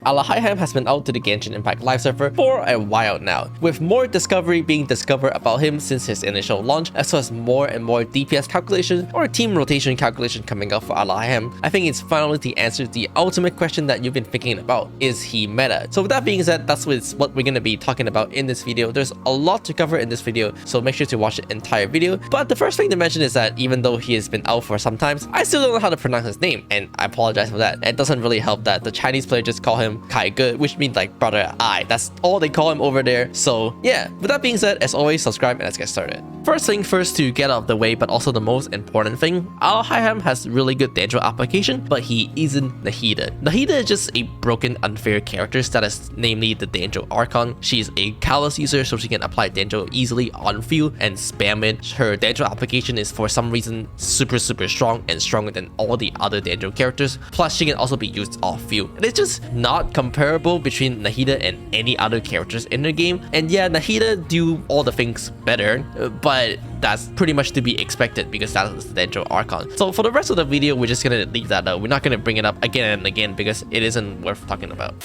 Alhaitham has been out to the Genshin Impact live server for a while now, with more discovery being discovered about him since his initial launch, as well as more and more DPS calculation or team rotation calculation coming up for Alhaitham. I think it's finally the answer to the ultimate question that you've been thinking about: is he meta? So with that being said, that's what we're gonna be talking about in this video. There's a lot to cover in this video, so make sure to watch the entire video. But the first thing to mention is that even though he has been out for some time, I still don't know how to pronounce his name, and I apologize for that. It doesn't really help that the Chinese player just call him Kai Ge, which means like brother I. That's all they call him over there. So yeah, with that being said, as always, subscribe and let's get started. First thing first, to get out of the way, but also the most important thing, Alhaitham has really good Dangerous application, but he isn't Nahida. Nahida is just a broken, unfair character status, namely the Dangerous Archon. She's a callous user, so she can apply Dangerous easily on field and spam it. Her Dangerous application is for some reason super strong and stronger than all the other Dangerous characters. Plus, she can also be used off field. And it's just not comparable between Nahida and any other characters in the game. And yeah, Nahida do all the things better, but that's pretty much to be expected because that is the Dangerous Archon. So for the rest of the video, we're just gonna leave that out. We're not gonna bring it up again and again because it isn't worth talking about.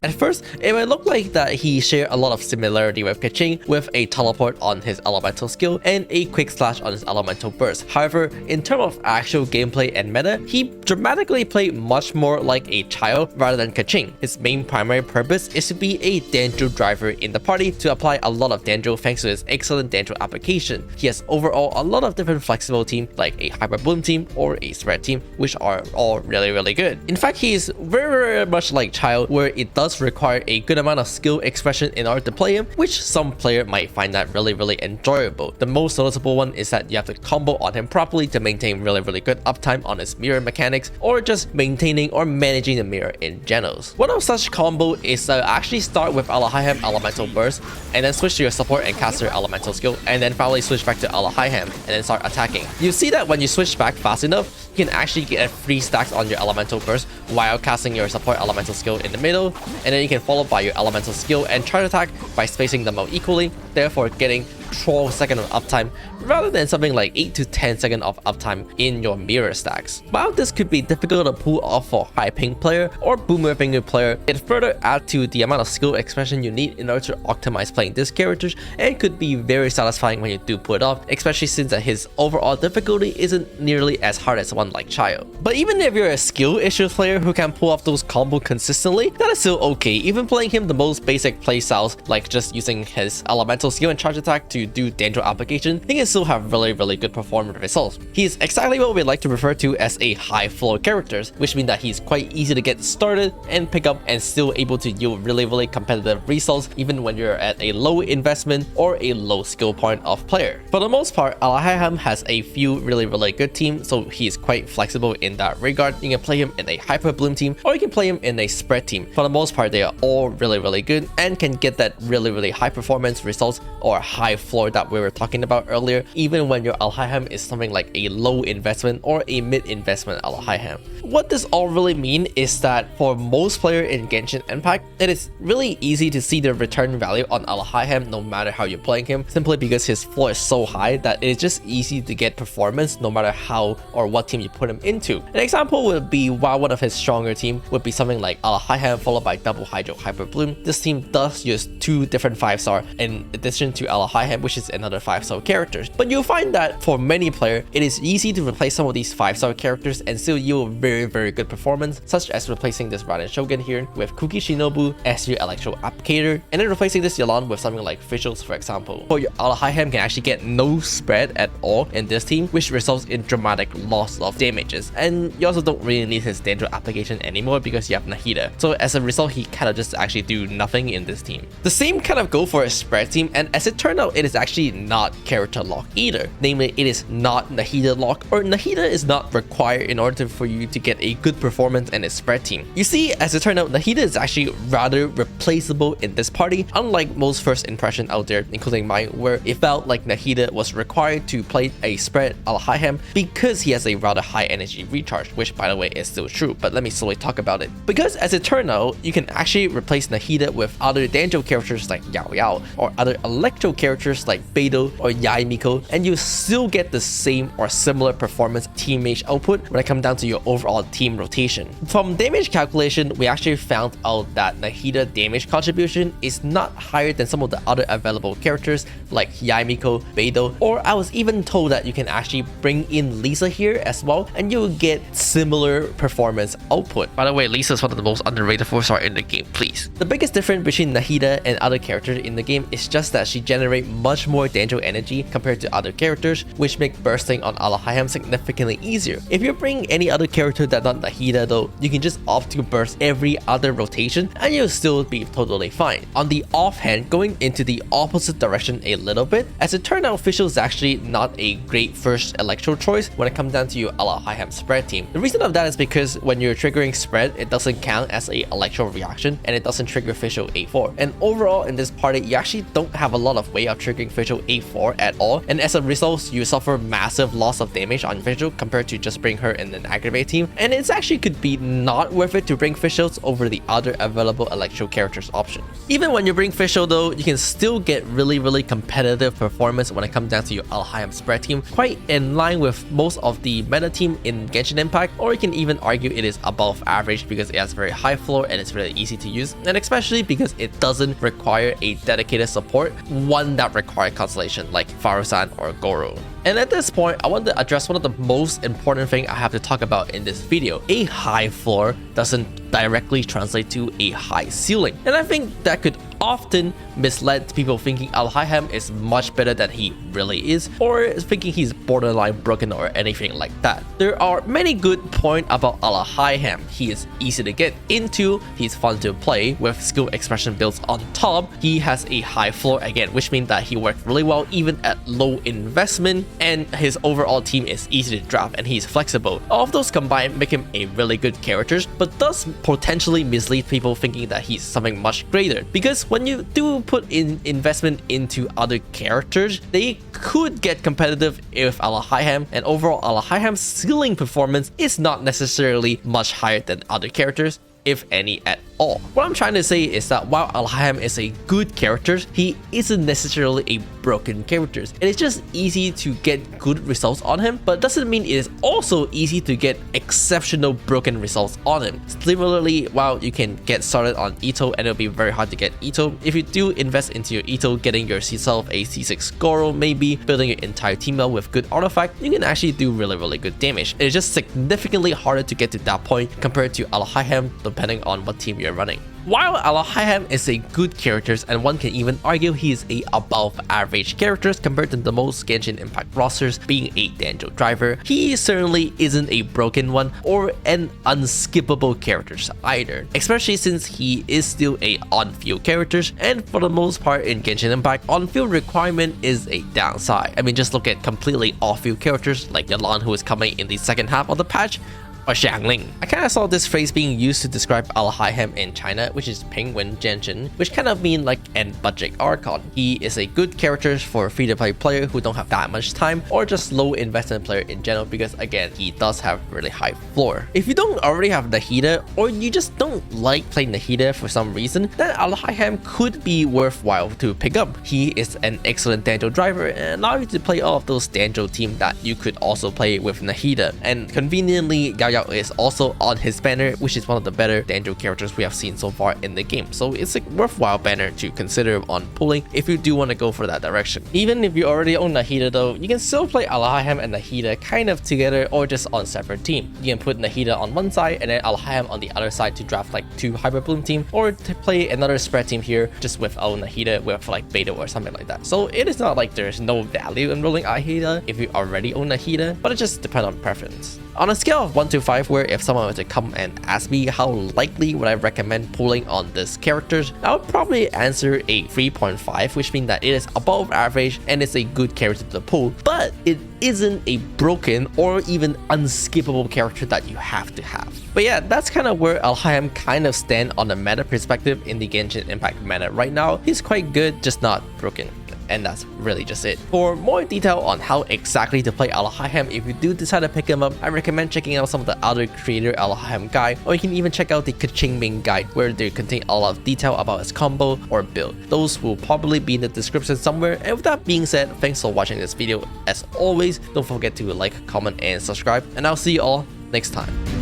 At first, it might look like that he shared a lot of similarity with Keqing, with a teleport on his elemental skill and a quick slash on his elemental burst. However, in terms of actual gameplay and meta, he dramatically played much more like a child rather than Keqing. His main primary purpose is to be a Dangerous driver in the party to apply a lot of Dangerous thanks to his excellent Dangerous application. He has overall a lot of different flexible teams like a Hyper Bloom team or a Spread team, which are all really good. In fact, he is very much like child, where it does require a good amount of skill expression in order to play him, which some player might find that really enjoyable. The most noticeable one is that you have to combo on him properly to maintain really good uptime on his mirror mechanics, or just maintaining or managing the mirror in general. One of such combo is to actually start with Alhaitham elemental burst and then switch to your support and caster elemental skill, and then finally switch back to Alhaitham and then start attacking. You see that when you switch back fast enough, you can actually get 3 stacks on your elemental burst while casting your support elemental skill in the middle, and then you can follow by your elemental skill and charge attack by spacing them out equally, therefore getting 12 seconds of uptime rather than something like 8 to 10 seconds of uptime in your mirror stacks. While this could be difficult to pull off for high ping player or boomer finger player, it further adds to the amount of skill expression you need in order to optimize playing this character, and could be very satisfying when you do pull it off, especially since that his overall difficulty isn't nearly as hard as one like Child. But even if you're a skill issue player who can pull off those combos consistently, that is still okay. Even playing him the most basic playstyles, like just using his elemental skill and charge attack to do Dangerous application, he can still have really good performance results. He's exactly what we like to refer to as a high floor character, which means that he's quite easy to get started and pick up and still able to yield really competitive results even when you're at a low investment or a low skill point of player. For the most part, Alhaitham has a few really good teams, so he's quite flexible in that regard. You can play him in a Hyper Bloom team or you can play him in a Spread team. For the most part, they are all really good and can get that really high performance results or high floor that we were talking about earlier, even when your Alhaitham is something like a low investment or a mid investment Alhaitham. What this all really mean is that for most players in Genshin Impact, it is really easy to see the return value on Alhaitham no matter how you're playing him, simply because his floor is so high that it's just easy to get performance no matter how or what team you put him into. An example would be while one of his stronger team would be something like Alhaitham followed by Double Hydro Hyper Bloom. This team does use 2 different 5-star in addition to Alhaitham, which is another 5-star character. But you'll find that for many players, it is easy to replace some of these 5-star characters and still yield very good performance, such as replacing this Raiden Shogun here with Kuki Shinobu as your Electro Applicator, and then replacing this Yelan with something like Visuals, for example. But your Alhaitham can actually get no spread at all in this team, which results in dramatic loss of damages, and you also don't really need his Dangerous application anymore because you have Nahida. So as a result, he kind of just actually do nothing in this team. The same kind of go for a Spread team, and as it turned out, it is actually not character lock either. Namely, it is not Nahida lock, or Nahida is not required in order for you to get a good performance in a Spread team. You see, as it turned out, Nahida is actually rather replaceable in this party, unlike most first impression out there, including mine, where it felt like Nahida was required to play a Spread Alhaitham because he has a rather high energy recharge, which by the way is still true, but let me slowly talk about it. Because as it turned out, you can actually replace Nahida with other Dangerous characters like Yao Yao or other Electro characters characters like Beidou or Yaimiko, and you still get the same or similar performance teammate output when it comes down to your overall team rotation. From damage calculation, we actually found out that Nahida damage contribution is not higher than some of the other available characters like Yaimiko, Beidou, or I was even told that you can actually bring in Lisa here as well, and you'll get similar performance output. By the way, Lisa is one of the most underrated 4-star in the game, please. The biggest difference between Nahida and other characters in the game is just that she generates much more danger energy compared to other characters, which make bursting on Alhaitham significantly easier. If you bring any other character that's not Nahida though, you can just opt to burst every other rotation and you'll still be totally fine. On the offhand, going into the opposite direction a little bit, as it turned out Fischl is actually not a great first electro choice when it comes down to your Alhaitham spread team. The reason of that is because when you're triggering spread, it doesn't count as a electro reaction and it doesn't trigger Fischl A4. And overall in this party, you actually don't have a lot of way of triggering Fischl A4 at all, and as a result, you suffer massive loss of damage on Fischl compared to just bring her in an aggravate team, and it's actually could be not worth it to bring Fischls over the other available electro characters option. Even when you bring Fischl though, you can still get really competitive performance when it comes down to your Alhaitham spread team, quite in line with most of the meta team in Genshin Impact, or you can even argue it is above average because it has very high floor and it's really easy to use, and especially because it doesn't require a dedicated support, one that requires constellation like Farusan or Goro. And at this point, I want to address one of the most important things I have to talk about in this video. A high floor doesn't directly translate to a high ceiling, and I think that could often mislead people thinking Alhaitham is much better than he really is, or thinking he's borderline broken or anything like that. There are many good points about Alhaitham. He is easy to get into, he's fun to play with skill expression builds on top, he has a high floor again, which means that he works really well even at low investment, and his overall team is easy to draft and he's flexible. All of those combined make him a really good character, but does potentially mislead people thinking that he's something much greater, because when you do put in investment into other characters, they could get competitive with Alhaitham, and overall Alhaitham's ceiling performance is not necessarily much higher than other characters, if any at all. What I'm trying to say is that while Alhaitham is a good character, he isn't necessarily a broken character. It is just easy to get good results on him, but doesn't mean it is also easy to get exceptional broken results on him. Similarly, while you can get started on Ito and it'll be very hard to get Ito, if you do invest into your Ito, getting yourself a C6 Goro, maybe building your entire team up with good artifact, you can actually do really good damage. It is just significantly harder to get to that point compared to Alhaitham, depending on what team you're running. While Alhaitham is a good character, and one can even argue he is a above average character compared to the most Genshin Impact rosters, being a Danjo driver, he certainly isn't a broken one or an unskippable character either, especially since he is still a on-field character, and for the most part in Genshin Impact, on-field requirement is a downside. I mean, just look at completely off-field characters like Yalan, who is coming in the second half of the patch, or Xiangling. I kind of saw this phrase being used to describe Alhaitham in China, which is Penguin Genshin, which kind of mean like an budget Archon. He is a good character for free-to-play player who don't have that much time, or just low investment player in general, because again, he does have really high floor. If you don't already have Nahida, or you just don't like playing Nahida for some reason, then Alhaitham could be worthwhile to pick up. He is an excellent Danjo driver and allow you to play all of those Danjo teams that you could also play with Nahida. And conveniently, Yao is also on his banner, which is one of the better Danjo characters we have seen so far in the game. So it's a worthwhile banner to consider on pulling if you do want to go for that direction. Even if you already own Nahida though, you can still play Alhaitham and Nahida kind of together or just on separate team. You can put Nahida on one side and then Alhaitham on the other side to draft like 2 Hyper Bloom team, or to play another spread team here just without Nahida with like Beidou or something like that. So it is not like there's no value in rolling Alhaitham if you already own Nahida, but it just depends on preference. On a scale of 1 to 5, where if someone were to come and ask me how likely would I recommend pulling on this characters, I would probably answer a 3.5, which means that it is above average and it's a good character to pull, but it isn't a broken or even unskippable character that you have to have. But yeah, that's kind of where Alhaitham kind of stand on the meta perspective in the Genshin Impact meta right now. He's quite good, just not broken. and that's really just it. For more detail on how exactly to play Alhaitham, if you do decide to pick him up, I recommend checking out some of the other creator Alhaitham guide, or you can even check out the Kaching main guide where they contain a lot of detail about his combo or build. Those will probably be in the description somewhere. And with that being said, thanks for watching this video. As always, don't forget to like, comment, and subscribe, and I'll see you all next time.